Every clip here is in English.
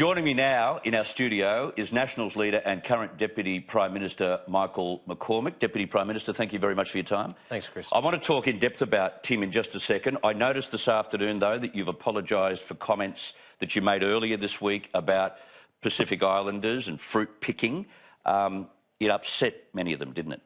Joining me now in our studio is Nationals leader and current Deputy Prime Minister Michael McCormack. Deputy Prime Minister, thank you very much for your time. Thanks, Chris. I want to talk in depth about Tim in just a second. I noticed this afternoon, though, that you've apologised for comments that you made earlier this week about Pacific Islanders and fruit picking. It upset many of them, didn't it?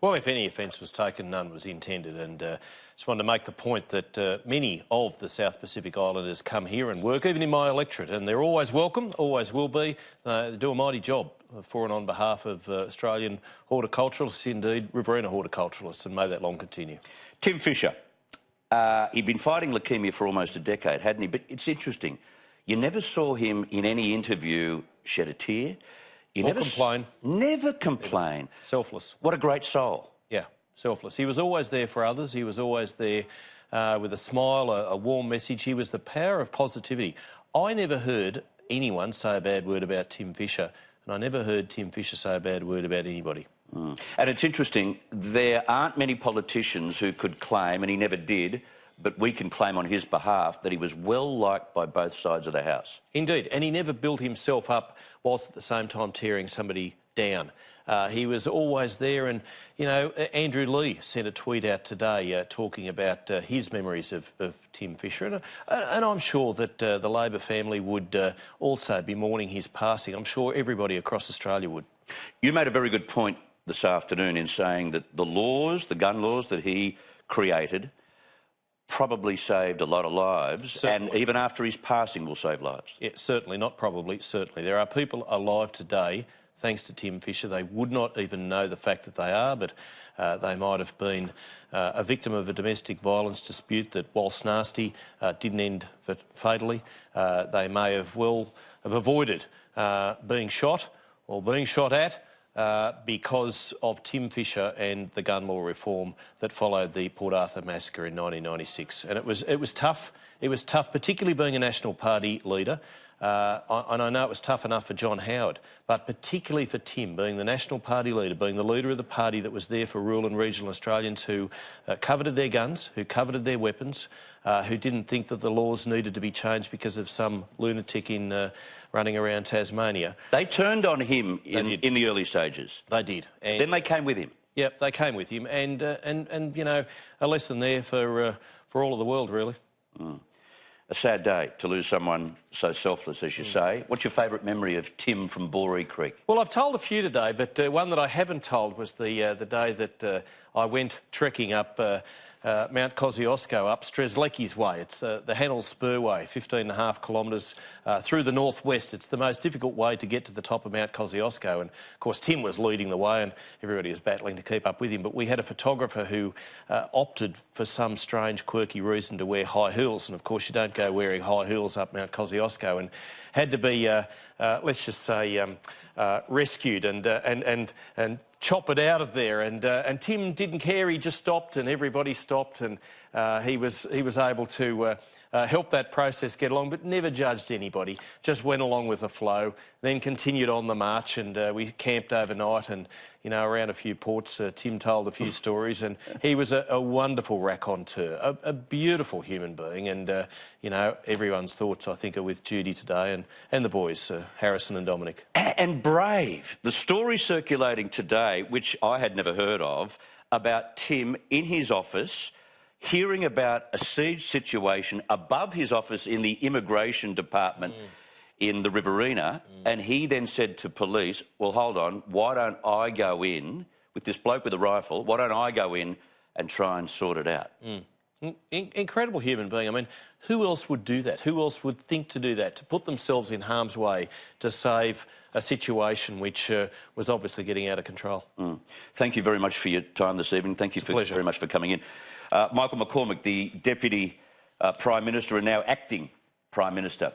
Well, if any offence was taken, none was intended. And just wanted to make the point that many of the South Pacific Islanders come here and work, even in my electorate, and they're always welcome, always will be. They do a mighty job for and on behalf of Australian horticulturalists, indeed Riverina horticulturalists, and may that long continue. Tim Fischer, he'd been fighting leukaemia for almost a decade, hadn't he? But it's interesting, you never saw him in any interview shed a tear. Never complain. Never complain. Selfless. What a great soul. Yeah, selfless. He was always there for others. He was always there with a smile, a warm message. He was the power of positivity. I never heard anyone say a bad word about Tim Fischer, and I never heard Tim Fischer say a bad word about anybody. And it's interesting, there aren't many politicians who could claim, and he never did, but we can claim on his behalf that he was well liked by both sides of the House. Indeed, and he never built himself up whilst at the same time tearing somebody down. He was always there, and, you know, Andrew Lee sent a tweet out today talking about his memories of Tim Fischer, and I'm sure that the Labor family would also be mourning his passing. I'm sure everybody across Australia would. You made a very good point this afternoon in saying that the laws, the gun laws that he created, probably saved a lot of lives. Certainly. And even after his passing will save lives. Yeah, certainly, not probably, certainly. There are people alive today, thanks to Tim Fischer. They would not even know the fact that they are, but they might have been a victim of a domestic violence dispute that, whilst nasty, didn't end fatally. They may have avoided being shot or being shot at, because of Tim Fischer and the gun law reform that followed the Port Arthur massacre in 1996. And it was tough. It was tough, particularly being a National Party leader. And I know it was tough enough for John Howard, but particularly for Tim, being the National Party leader, being the leader of the party that was there for rural and regional Australians who coveted their guns, who coveted their weapons, who didn't think that the laws needed to be changed because of some lunatic in running around Tasmania. They turned on him in the early stages. They did. And then they came with him. Yep, they came with him, and you know, a lesson there for all of the world, really. A sad day to lose someone so selfless, as you say. What's your favourite memory of Tim from Boree Creek? Well, I've told a few today, but one that I haven't told was the day that I went trekking up Mount Kosciuszko, up Strzelecki's Way. It's the Hannell Spurway, 15.5 kilometres through the northwest. It's the most difficult way to get to the top of Mount Kosciuszko. And, of course, Tim was leading the way and everybody was battling to keep up with him. But we had a photographer who opted, for some strange, quirky reason, to wear high heels. And, of course, you don't go wearing high heels up Mount Kosciuszko, and had to be, let's just say, rescued and chop it out of there. And Tim didn't care. He just stopped, and everybody stopped, and he was able to help that process get along, but never judged anybody. Just went along with the flow, then continued on the march, and we camped overnight, and, you know, around a few ports. Tim told a few stories, and he was a wonderful raconteur, a beautiful human being, and you know, everyone's thoughts, I think, are with Judy today and the boys, Harrison and Dominic. And brave. The story circulating today, which I had never heard of, about Tim in his office, hearing about a siege situation above his office in the immigration department in the Riverina, and he then said to police, well, hold on, why don't I go in with this bloke with a rifle, why don't I go in and try and sort it out? Incredible human being. I mean, who else would do that? Who else would think to do that, to put themselves in harm's way to save a situation which was obviously getting out of control? Thank you very much for your time this evening. Thank you very much for coming in. Michael McCormack, the Deputy Prime Minister and now Acting Prime Minister.